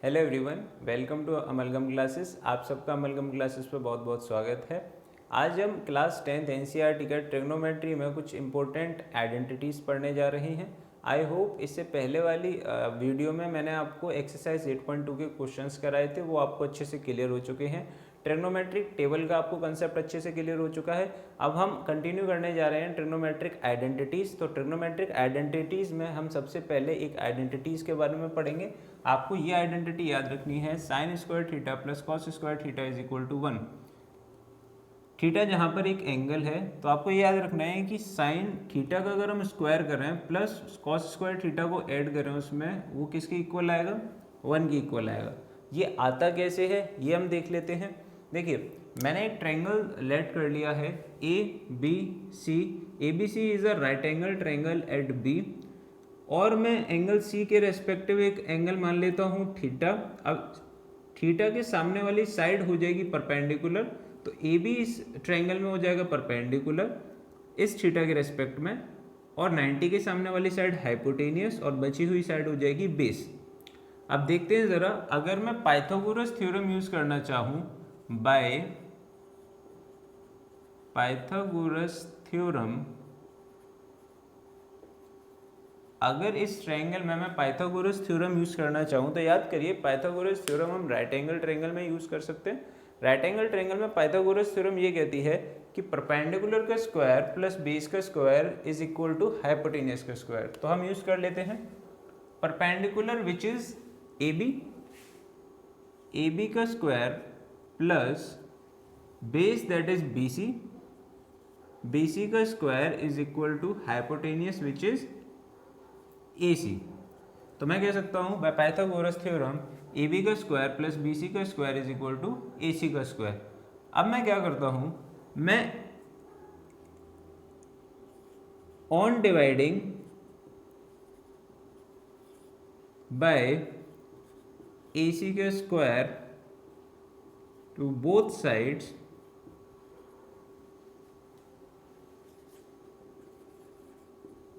Hello everyone, welcome to Amalgam Classes. आप सबका amalgam classes पे बहुत बहुत स्वागत है। आज हम क्लास 10th एनसीईआरटी का ट्रिग्नोमेट्री में कुछ इंपॉर्टेंट आइडेंटिटीज़ पढ़ने जा रहे हैं। आई होप इससे पहले वाली वीडियो में मैंने आपको एक्सरसाइज 8.2 के क्वेश्चंस कराए थे, वो आपको अच्छे से क्लियर हो चुके हैं। ट्रिग्नोमेट्रिक टेबल का आपको कंसेप्ट अच्छे से क्लियर हो चुका है। अब हम कंटिन्यू करने जा रहे हैं ट्रिग्नोमेट्रिक आइडेंटिटीज़। तो ट्रिग्नोमेट्रिक आइडेंटिटीज़ में हम सबसे पहले एक आइडेंटिटीज़ के बारे में पढ़ेंगे। आपको ये आइडेंटिटी याद रखनी है, sine square theta plus cos square theta is equal to 1। Theta जहाँ पर एक एंगल है तो आपको ये याद रखना है कि साइन थीटा का अगर हम स्क्वायर कर रहे हैं प्लस कॉस स्क्वायर थीटा को ऐड कर रहे हैं उसमें, वो किसके इक्वल आएगा? 1 के इक्वल आएगा। ये आता कैसे है ये हम देख लेते हैं। देखिए, मैंने एक ट्रायंगल लेट कर लिया है A B C. A B C is a right angle triangle at B, और मैं एंगल सी के रेस्पेक्टिव एक एंगल मान लेता हूँ थीटा। अब थीटा के सामने वाली साइड हो जाएगी परपेंडिकुलर, तो ए बी इस ट्रायंगल में हो जाएगा परपेंडिकुलर इस थीटा के रेस्पेक्ट में, और 90 के सामने वाली साइड हाइपोटेनियस और बची हुई साइड हो जाएगी बेस। अब देखते हैं ज़रा, अगर मैं पाइथागोरस थ्योरम यूज़ करना चाहूँ बाय पाइथागोरस थ्योरम, अगर इस ट्रायंगल में मैं पाइथागोरस थ्योरम यूज़ करना चाहूँ तो याद करिए, पाइथागोरस थ्योरम हम राइट एंगल ट्रायंगल में यूज़ कर सकते हैं। राइट एंगल ट्रायंगल में पाइथागोरस थ्योरम ये कहती है कि परपेंडिकुलर का स्क्वायर प्लस बेस का square is equal to hypotenuse का स्क्वायर। तो हम यूज़ कर लेते हैं perpendicular which is A B का square plus base that is B C का square is equal to hypotenuse which is A C. तो मैं कह सकता हूँ by Pythagoras theorem A B का स्क्वायर प्लस बी सी का square is equal to A C का square. अब मैं क्या करता हूँ, मैं on dividing by A C का square to both sides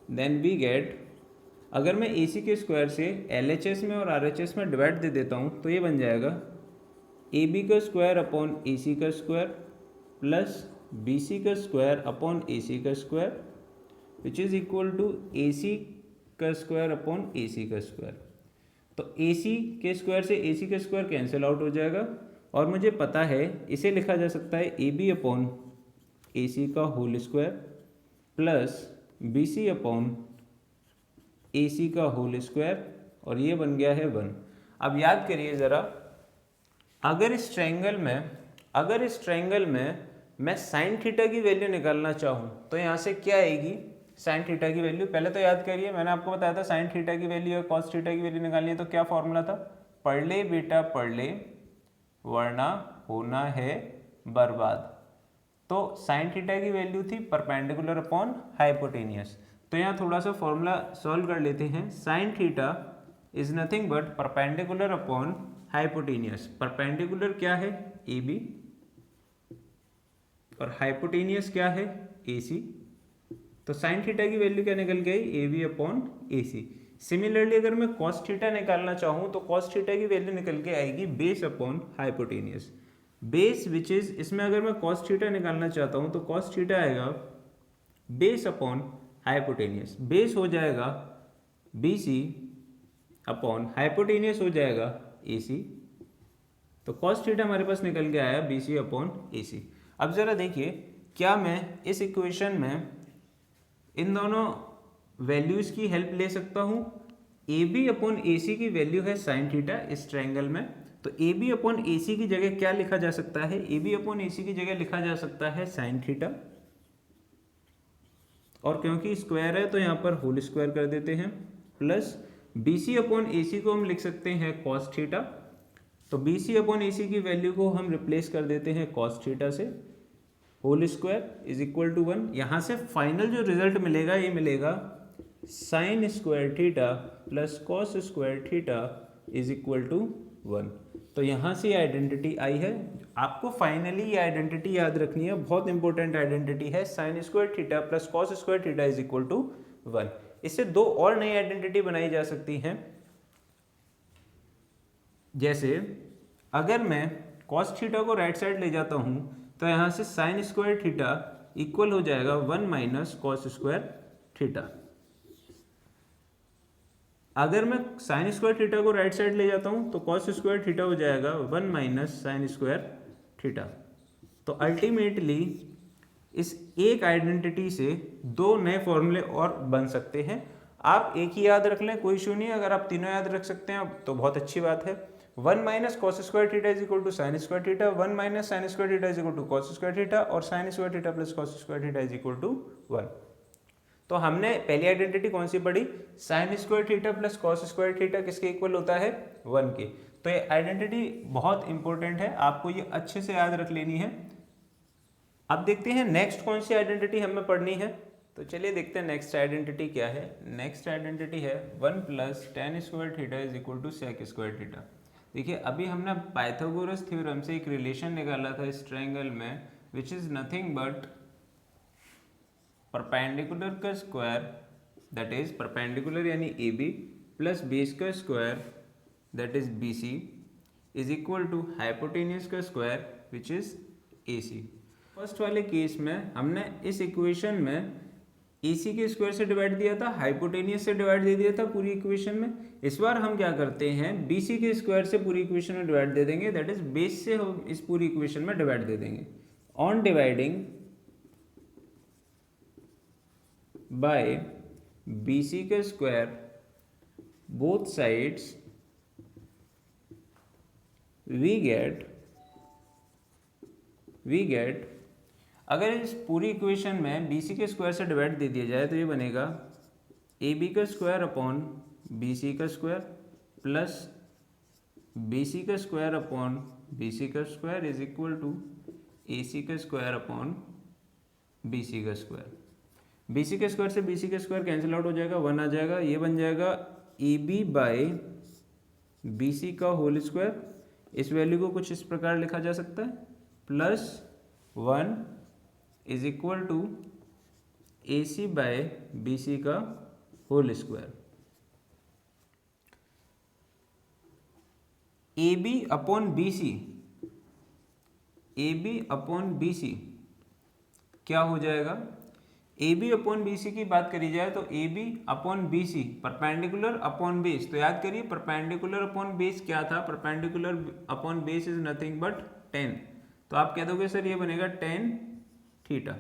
then we get, अगर मैं ए सी के स्क्वायर से एल एच एस में और आर एच एस में डिवाइड दे देता हूँ तो ये बन जाएगा ए बी का स्क्वायर अपॉन ए सी का स्क्वायर प्लस बी सी का स्क्वायर अपॉन ए सी का square which is equal to A C का स्क्वायर अपॉन ए सी का स्क्वायर। तो ए सी के स्क्वायर से ए सी का स्क्वायर कैंसिल आउट हो जाएगा, और मुझे पता है इसे लिखा जा सकता है A B upon A C का whole square plus B C upon A C का होल स्क्वायर, और ये बन गया है 1। अब याद करिए ज़रा, अगर इस ट्रायंगल में मैं साइन थीटा की वैल्यू निकालना चाहूँ तो यहाँ से क्या आएगी? साइन थीटा की वैल्यू पहले तो याद करिए, मैंने आपको बताया था साइन थीटा की वैल्यू या कॉस थीटा की वैल्यू निकालनी है तो क्या फॉर्मूला था? पढ़ ले बेटा पढ़ ले, वरना होना है बर्बाद। तो साइन थीटा की वैल्यू थी परपेंडिकुलर अपॉन हाइपोटेनियस। तो यहाँ थोड़ा सा फॉर्मूला सॉल्व कर लेते हैं। Sign theta is nothing but perpendicular upon hypotenuse. Perpendicular क्या है? ए बी, और हाइपोटेनियस क्या है? ए सी। तो साइन थीटा की वैल्यू क्या निकल गई? A B upon A C. Similarly अगर मैं कॉस थीटा निकालना चाहूँ तो कॉस थीटा की वैल्यू निकल के आएगी base upon hypotenuse. Base which is, इसमें अगर मैं कॉस थीटा निकालना चाहता हूँ तो कॉस थीटा आएगा बेस अपॉन हाइपोटेनियस। बेस हो जाएगा बी सी अपॉन हाइपोटेनियस हो जाएगा ए सी। तो कॉस थीटा हमारे पास निकल के आया बी सी अपॉन ए सी। अब ज़रा देखिए, क्या मैं इस इक्वेशन में इन दोनों वैल्यूज़ की हेल्प ले सकता हूँ? ए बी अपॉन ए सी की वैल्यू है साइन थीटा इस ट्रायंगल में, तो A B upon A C की जगह क्या लिखा जा सकता है? A B upon A C की जगह लिखा जा सकता है साइन थीटा, और क्योंकि स्क्वायर है तो यहाँ पर होल स्क्वायर कर देते हैं, plus B C upon A C को हम लिख सकते हैं कॉस थीटा। तो B C upon A C की वैल्यू को हम रिप्लेस कर देते हैं कॉस थीटा से, whole square is equal to 1। यहाँ से फाइनल जो रिजल्ट मिलेगा ये मिलेगा sine square theta plus cos square theta is equal to 1। तो यहाँ से आइडेंटिटी आई है। आपको फाइनली ये आइडेंटिटी याद रखनी है, बहुत इंपॉर्टेंट आइडेंटिटी है। Sine square theta plus cos square theta is equal to 1। इससे दो और नई आइडेंटिटी बनाई जा सकती हैं जैसे अगर मैं कॉस थीटा को राइट साइड ले जाता हूँ तो यहाँ से साइन स्क्वायर थीटा इक्वल हो जाएगा 1 माइनस कॉस स्क्वायर थीटा। अगर मैं साइन स्क्वायर थीटा को राइट साइड ले जाता हूँ तो कॉस स्क्वायर थीटा हो जाएगा 1 माइनस साइन स्क्वायर थीटा। तो अल्टीमेटली इस एक आइडेंटिटी से दो नए फॉर्मूले और बन सकते हैं। आप एक ही याद रख लें, कोई इशू नहीं है। अगर आप तीनों याद रख सकते हैं तो बहुत अच्छी बात है। 1 minus cos square theta is equal to sine square theta, 1 minus sine square theta is equal to cos square theta, और sine square theta plus cos square theta is equal to 1। तो हमने पहली आइडेंटिटी कौन सी पढ़ी? Sine square theta plus cos square theta किसके equal होता है? 1 के। तो ये आइडेंटिटी बहुत इंपॉर्टेंट है, आपको ये अच्छे से याद रख लेनी है। अब देखते हैं नेक्स्ट कौन सी आइडेंटिटी हमें पढ़नी है। तो चलिए देखते हैं नेक्स्ट आइडेंटिटी क्या है। नेक्स्ट आइडेंटिटी है 1 plus tan square theta is equal to sec square theta. देखिए अभी हमने पाइथागोरस थ्योरम से एक रिलेशन निकाला था इस ट्रायंगल में, which is nothing but perpendicular का स्क्वायर, दैट इज परपेंडिकुलर यानी ए बी, प्लस बेस का square that is B C, is equal to hypotenuse का square which is A C. First वाले केस में हमने इस इक्वेशन में ए सी के स्क्वायर से डिवाइड दिया था, हाइपोटेनियस से डिवाइड दे दिया था पूरी इक्वेशन में। इस बार हम क्या करते हैं, बी सी के स्क्वायर से पूरी इक्वेशन में डिवाइड दे देंगे, दैट इज बेस से हम इस पूरी इक्वेशन में डिवाइड दे देंगे। On dividing by B C का square both sides we get अगर इस पूरी इक्वेशन में बी सी के स्क्वायर से डिवाइड दे दिया जाए तो ये बनेगा ए बी का स्क्वायर अपॉन बी सी का स्क्वायर प्लस बी सी का स्क्वायर अपॉन बी सी का square is equal to A C का स्क्वायर अपॉन बी सी का स्क्वायर। बी सी के स्क्वायर से बी सी का स्क्वायर कैंसिल आउट हो जाएगा, 1 आ जाएगा। ये बन जाएगा A B by B C का होल स्क्वायर। इस वैल्यू को कुछ इस प्रकार लिखा जा सकता है, plus 1 is equal to A C by B C का whole square. A B upon B C, A B upon B C क्या हो जाएगा? A B upon B C की बात करी जाए तो A B upon B C perpendicular upon base. तो याद करिए परपेंडिकुलर अपॉन बेस क्या था? Perpendicular upon base is nothing but 10। तो आप कह दोगे सर ये बनेगा टेन थीटा।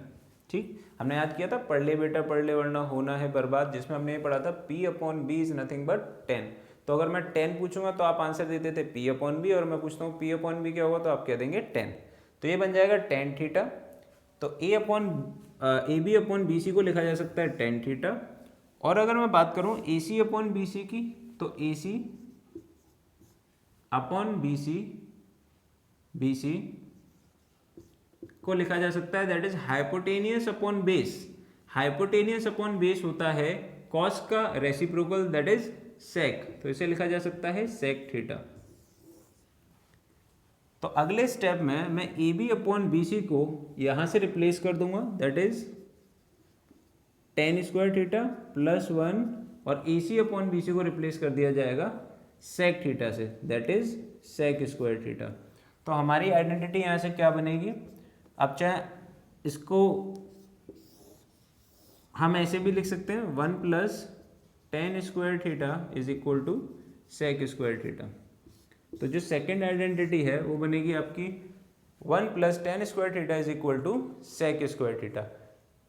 ठीक, हमने याद किया था पढ़ ले बेटा पढ़ ले वरना होना है बर्बाद, जिसमें हमने ये पढ़ा था P upon B is nothing but 10। तो अगर मैं 10 पूछूंगा तो आप आंसर देते थे P अपॉन बी, और मैं पूछता हूँ P अपॉन बी क्या होगा तो आप कह देंगे 10। तो ये बन जाएगा 10 थीटा। तो A B upon B C को लिखा जा सकता है 10 थीटा। और अगर मैं बात करूँ ए सी अपॉन बी सी की, तो ए सी अपॉन बी सी को लिखा जा सकता है that is hypotenuse upon base. Hypotenuse upon base होता है कॉस का रेसिप्रोकल दैट इज सेक, तो इसे लिखा जा सकता है सेक थीटा। तो अगले स्टेप में मैं A B upon B C को यहां से रिप्लेस कर दूंगा, that is tan square theta plus 1, और A C upon B C को रिप्लेस कर दिया जाएगा सेक थीटा से, that is sec square theta. तो हमारी आइडेंटिटी यहां से क्या बनेगी? अब चाहे इसको हम ऐसे भी लिख सकते हैं 1 plus tan square theta is equal to sec square theta. तो जो सेकेंड आइडेंटिटी है वो बनेगी आपकी 1 plus tan square theta is equal to sec square theta.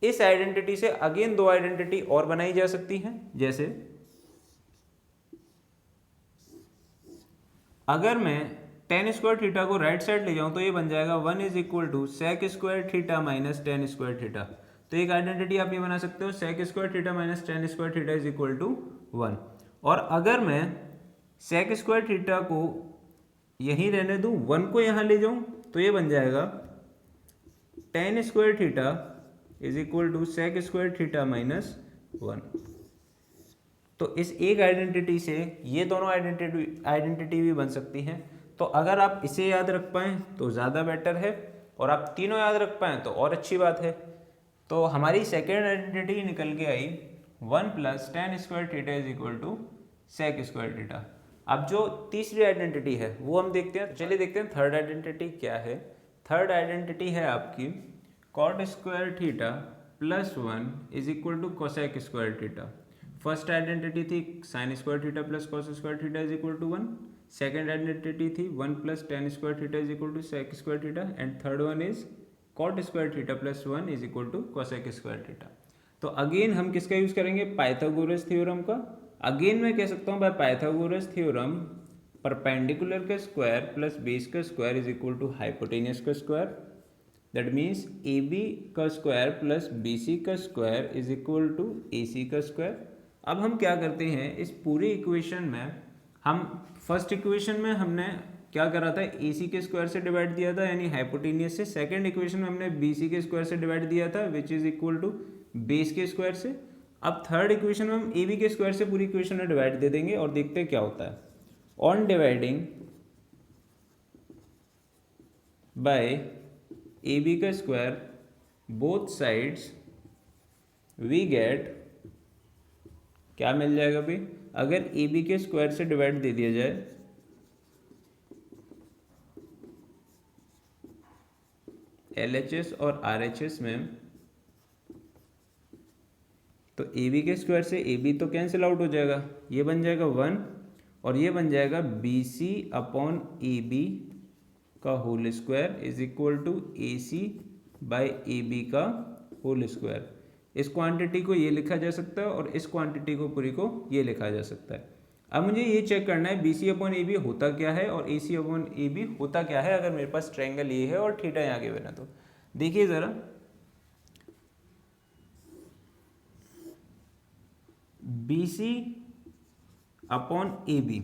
इस आइडेंटिटी से अगेन दो आइडेंटिटी और बनाई जा सकती हैं, जैसे अगर मैं टेन स्क्वायर थीटा को राइट साइड ले जाऊं तो ये बन जाएगा 1 is equal to sec square theta minus tan square theta. तो एक आइडेंटिटी आप ये बना सकते हो sec square theta minus tan square theta is equal to 1। और अगर मैं सेक स्क्वायर थीटा को यहीं रहने दूं, 1 को यहां ले जाऊं, तो ये बन जाएगा tan square theta is equal to sec square theta minus 1। तो इस एक आइडेंटिटी से ये दोनों आइडेंटिटी भी बन सकती हैं। तो अगर आप इसे याद रख पाएँ तो ज़्यादा बेटर है, और आप तीनों याद रख पाएँ तो और अच्छी बात है। तो हमारी सेकेंड आइडेंटिटी निकल के आई 1 plus tan square theta is equal to sec square theta. अब जो तीसरी आइडेंटिटी है वो हम देखते हैं। चलिए देखते हैं थर्ड आइडेंटिटी क्या है। थर्ड आइडेंटिटी है आपकी cot square theta plus 1 is equal to cosec square theta. First identity थी sine square theta plus cos square theta is equal to 1। Second identity थी 1 plus tan square theta is equal to sec square theta. And third one is cot square theta plus 1 is equal to cosec square theta. तो again हम किसका use करेंगे, Pythagoras theorem का। Again मैं कह सकता हूँ बाय पाइथागोरस थ्योरम परपेंडिकुलर का स्क्वायर प्लस बेस का square is equal to hypotenuse का square. That means A B का स्क्वायर प्लस बी सी का square is equal to A C का स्क्वायर। अब हम क्या करते हैं, इस पूरी इक्वेशन में हम फर्स्ट इक्वेशन में हमने क्या करा था, ए सी के स्क्वायर से डिवाइड दिया था यानी हाइपोटेनियस से। सेकेंड इक्वेशन में हमने बी सी के स्क्वायर से डिवाइड दिया था which is equal to base के स्क्वायर से। अब थर्ड इक्वेशन में हम ए बी के स्क्वायर से पूरी इक्वेशन में डिवाइड दे देंगे और देखते हैं क्या होता है। On dividing by A B का square both sides we get, क्या मिल जाएगा भाई, अगर ए बी के स्क्वायर से डिवाइड दे दिया जाए LHS और RHS में, तो ए बी के स्क्वायर से ए बी तो कैंसिल आउट हो जाएगा, ये बन जाएगा 1 और ये बन जाएगा B C upon A B का whole square is equal to A C by A B का होल स्क्वायर। इस क्वांटिटी को ये लिखा जा सकता है और इस क्वांटिटी को पूरी को ये लिखा जा सकता है। अब मुझे ये चेक करना है B C upon A B होता क्या है और A C upon A B होता क्या है अगर मेरे पास ट्रायंगल ये है और थीटा यहाँ के बिना। तो देखिए ज़रा, B C upon A B,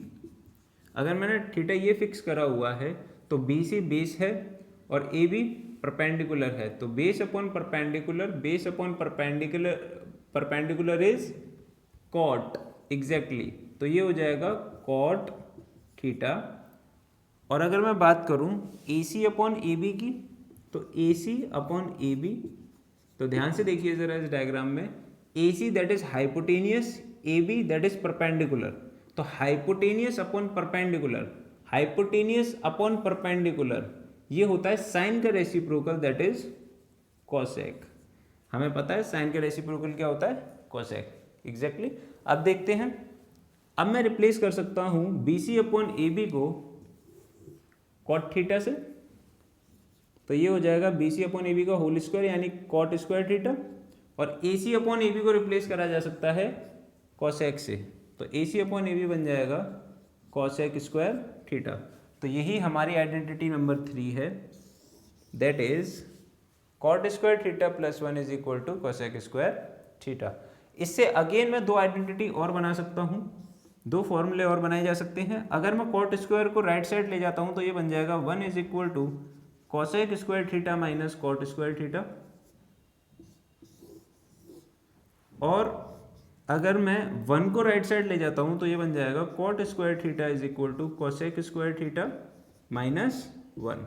अगर मैंने थीटा ये फिक्स करा हुआ है तो बी सी बेस है और ए बी परपेंडिकुलर है, तो base upon perpendicular, base upon perpendicular, perpendicular is cot exactly, तो ये हो जाएगा कॉट थीटा। और अगर मैं बात करूं ए सी अपॉन ए बी की, तो ए सी अपॉन ए बी, तो ध्यान से देखिए जरा इस डायग्राम में, A C that is hypotenuse, A B that is perpendicular, तो hypotenuse upon perpendicular, hypotenuse upon perpendicular ये होता है साइन का रेसिप्रोकल दैट इज कोसेक। हमें पता है साइन का रेसिप्रोकल क्या होता है, कोसेक एग्जैक्टली। अब देखते हैं, अब मैं रिप्लेस कर सकता हूं B C upon A B को कॉट थीटा से, तो ये हो जाएगा B C upon A B का होल स्क्वायर यानी कॉट स्क्वायर थीटा, और A C upon A B को रिप्लेस करा जा सकता है कोसेक से, तो ए सी अपॉन ए बी बन जाएगा कोसेक स्क्वायर थीटा। तो यही हमारी आइडेंटिटी नंबर 3 है, that is cot square theta plus 1 is equal to cosec square theta. इससे अगेन मैं दो आइडेंटिटी और बना सकता हूँ, दो फॉर्मूले और बनाए जा सकते हैं। अगर मैं कॉट स्क्वायर को राइट साइड ले जाता हूँ तो ये बन जाएगा 1 is equal to cosec square theta minus cot square theta, और अगर मैं 1 को राइट साइड ले जाता हूं तो ये बन जाएगा cot square theta is equal to cosec square theta minus 1।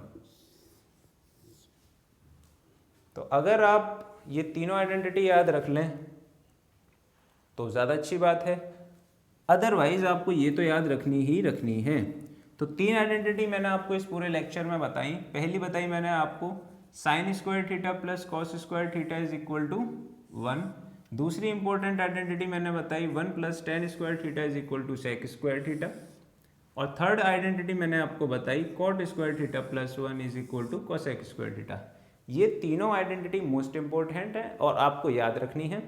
तो अगर आप ये तीनों आइडेंटिटी याद रख लें तो ज़्यादा अच्छी बात है, अदरवाइज आपको ये तो याद रखनी ही रखनी है। तो 3 आइडेंटिटी मैंने आपको इस पूरे लेक्चर में बताई। पहली बताई मैंने आपको sine square theta plus cos square theta is equal to 1। दूसरी इंपॉर्टेंट आइडेंटिटी मैंने बताई 1 plus tan square theta is equal to sec square theta, और थर्ड आइडेंटिटी मैंने आपको बताई cot square theta plus 1 is equal to cosec square theta. ये तीनों identity most important है और आपको याद रखनी है।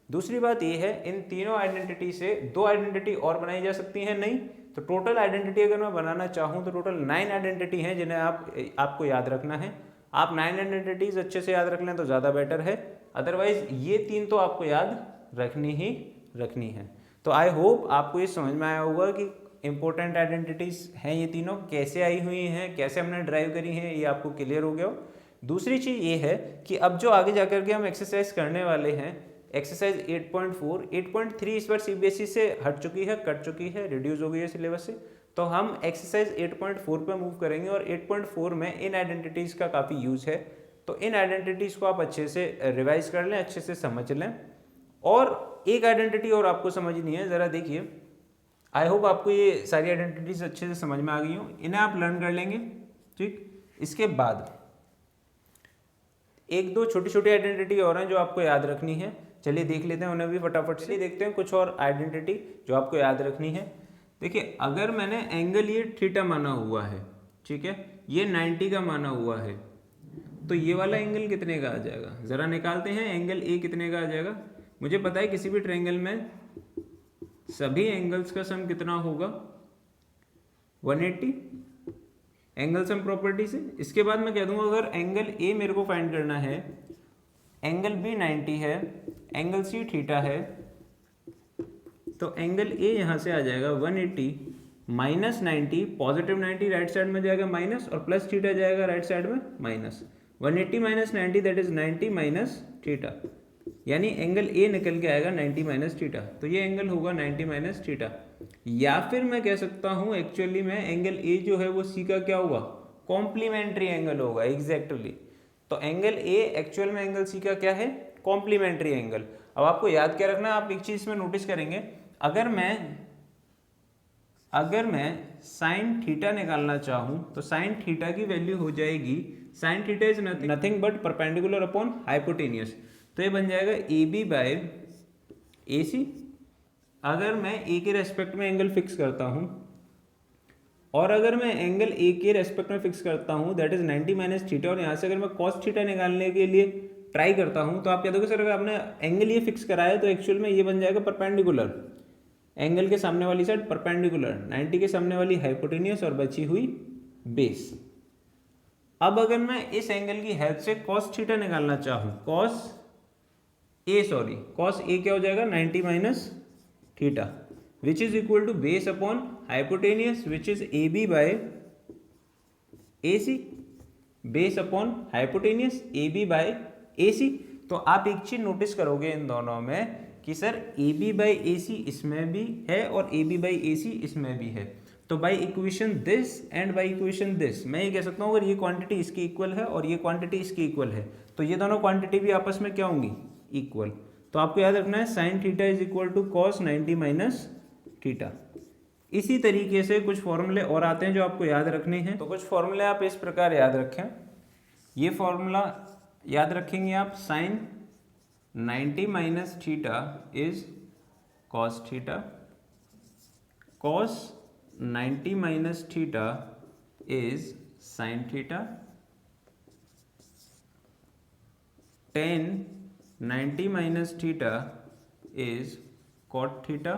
दूसरी बात ये है, इन तीनों आइडेंटिटी से 2 आइडेंटिटी और बनाई जा सकती हैं, नहीं तो टोटल आइडेंटिटी अगर मैं बनाना चाहूँ तो टोटल 9 आइडेंटिटी हैं जिन्हें आपको याद रखना है। आप 9 आइडेंटिटीज अच्छे से याद रख लें तो ज़्यादा बेटर है, अदरवाइज ये 3 तो आपको याद रखनी ही रखनी है। तो आई होप आपको ये समझ में आया होगा कि इंपॉर्टेंट आइडेंटिटीज हैं ये तीनों, कैसे आई हुई हैं, कैसे हमने ड्राइव करी हैं, ये आपको क्लियर हो गया हो। दूसरी चीज़ ये है कि अब जो आगे जाकर के हम एक्सरसाइज करने वाले हैं, एक्सरसाइज 8.4, 8.3 इस बार सीबीएसई से हट चुकी है, कट चुकी है, रिड्यूस हो गई है सिलेबस से, तो हम एक्सरसाइज 8.4 पे मूव करेंगे और 8.4 में इन आइडेंटिटीज़ का काफ़ी यूज़ है। तो इन आइडेंटिटीज़ को आप अच्छे से रिवाइज कर लें, अच्छे से समझ लें। और एक आइडेंटिटी और आपको समझनी है, ज़रा देखिए, आई होप आपको ये सारी आइडेंटिटीज अच्छे से समझ में आ गई हो, इन्हें आप लर्न कर लेंगे। ठीक, इसके बाद एक दो छोटी छोटी आइडेंटिटी और हैं जो आपको याद रखनी है, चलिए देख लेते हैं उन्हें भी फटाफट से। देखते हैं कुछ और आइडेंटिटी जो आपको याद रखनी है। देखिए, अगर मैंने एंगल ये थीटा माना हुआ है, ठीक है, ये 90 का माना हुआ है, तो ये वाला एंगल कितने का आ जाएगा, ज़रा निकालते हैं। एंगल ए कितने का आ जाएगा, मुझे पता है किसी भी ट्रायंगल में सभी एंगल्स का सम कितना होगा, 180, एंगल सम प्रॉपर्टी से। इसके बाद मैं कह दूंगा अगर एंगल ए मेरे को फाइंड करना है, एंगल बी 90 है, एंगल सी थीटा है, तो एंगल ए यहाँ से आ जाएगा 180 माइनस 90, पॉजिटिव 90 राइट साइड में जाएगा माइनस, और प्लस थीटा जाएगा राइट साइड में minus. 180 minus 90 that is 90 minus theta, यानी एंगल ए निकल के आएगा 90 माइनस थीटा, तो ये एंगल होगा 90 माइनस थीटा। या फिर मैं कह सकता हूँ एक्चुअली में एंगल ए जो है वो सी का क्या होगा, कॉम्प्लीमेंट्री एंगल होगा। एग्जैक्टली, तो एंगल ए एक्चुअल में एंगल सी का क्या है, कॉम्प्लीमेंट्री एंगल। अब आपको याद क्या रखना है, आप एक चीज में नोटिस करेंगे, अगर मैं साइन थीटा निकालना चाहूं तो साइन थीटा की वैल्यू हो जाएगी, sign theta is nothing but perpendicular upon hypotenuse, तो ये बन जाएगा ए बी बाय ए सी। अगर मैं ए के रेस्पेक्ट में एंगल फिक्स करता हूं, और अगर मैं एंगल ए के रेस्पेक्ट में फिक्स करता हूं दैट इज 90 माइनस थीटा, और यहाँ से अगर मैं कॉस थीटा निकालने के लिए ट्राई करता हूं, तो आप क्या दोगे, सर अगर आपने एंगल ये फिक्स कराया है तो एक्चुअल में ये बन जाएगा परपेंडिकुलर, एंगल के सामने वाली साइड परपेंडिकुलर, 90 के सामने वाली हाइपोटेनियस और बची हुई बेस। अब अगर मैं इस एंगल की हेल्प से कॉस थीटा निकालना चाहूं, कॉस ए क्या हो जाएगा, 90 minus theta, which is equal to base upon hypotenuse which is A B by A C, base upon hypotenuse A B by A C. तो आप एक चीज नोटिस करोगे इन दोनों में कि सर ए बी बाई ए सी इसमें भी है और ए बी बाई ए सी इसमें भी है, तो by equation this and by equation this मैं ये कह सकता हूँ अगर ये क्वांटिटी इसकी इक्वल है और ये क्वांटिटी इसकी इक्वल है, तो ये दोनों क्वांटिटी भी आपस में क्या होंगी, इक्वल। तो आपको याद रखना है sine theta is equal to cos 90 minus theta. इसी तरीके से कुछ फॉर्मूले और आते हैं जो आपको याद रखने हैं, तो कुछ फॉर्मूले आप इस प्रकार याद रखें। ये फॉर्मूला याद रखेंगे आप, sine 90 minus theta is cos theta, cos 90 minus theta is sine theta, tan 90 minus theta is cot theta,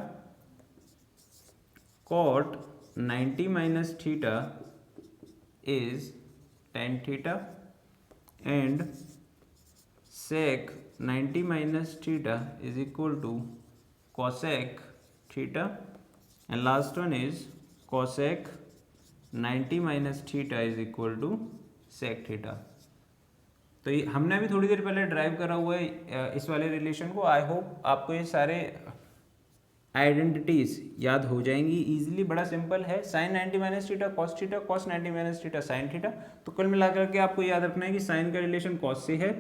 cot 90 minus theta is tan theta, and sec 90 minus theta is equal to cosec theta, and last one is cosec 90 minus theta is equal to sec theta। तो ये हमने अभी थोड़ी देर पहले drive करा हुआ है इस वाले रिलेशन को। आई होप आपको ये सारे आइडेंटिटीज याद हो जाएंगी इजीली, बड़ा सिंपल है। Sine 90 minus theta cos theta, cos 90 minus theta sine theta. तो कुल मिलाकर के आपको याद रखना है कि साइन का रिलेशन कॉस से है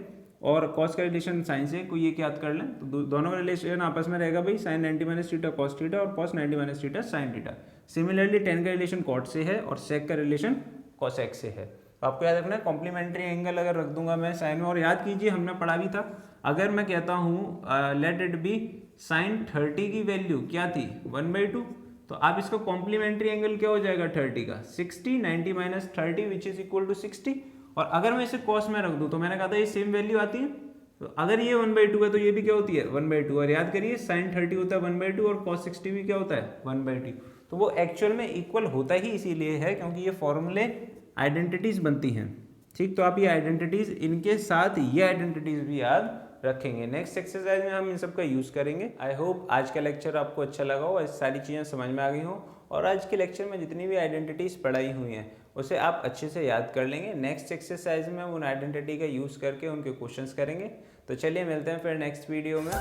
और कॉस का रिलेशन साइन से, कोई ये याद कर लें तो दोनों का रिलेशन आपस में रहेगा भाई, sine 90 minus theta cos theta और cos 90 minus theta sine theta. Similarly tan का रिलेशन कॉट से है और सेक का रिलेशन कॉसेक से है। तो आपको याद रखना है कॉम्प्लीमेंट्री एंगल अगर रख दूंगा मैं साइन में, और याद कीजिए हमने पढ़ा भी था, अगर मैं कहता हूँ लेट इट बी साइन 30 की वैल्यू क्या थी 1/2, तो आप इसका कॉम्प्लीमेंट्री एंगल क्या हो जाएगा 30 का 60, 90 minus 30 which is equal to 60। और अगर मैं इसे कॉस में रख दूं तो मैंने कहा था ये सेम वैल्यू आती है, तो अगर ये 1/2 है तो ये भी क्या होती है 1/2। और याद करिए साइन 30 होता है 1/2 और कॉस 60 भी क्या होता है 1/2। तो वो एक्चुअल में इक्वल होता ही इसीलिए है क्योंकि ये फॉर्मूले आइडेंटिटीज बनती हैं। ठीक, तो आप ये आइडेंटिटीज इनके साथ ये आइडेंटिटीज भी याद रखेंगे। नेक्स्ट एक्सरसाइज में हम इन सब का यूज़ करेंगे। आई होप आज का लेक्चर आपको अच्छा लगा हो, सारी चीज़ें समझ में आ गई हो, और आज के लेक्चर में जितनी भी आइडेंटिटीज़ पढ़ाई हुई हैं उसे आप अच्छे से याद कर लेंगे। नेक्स्ट एक्सरसाइज में हम उन आइडेंटिटी का यूज़ करके उनके क्वेश्चंस करेंगे। तो चलिए मिलते हैं फिर नेक्स्ट वीडियो में।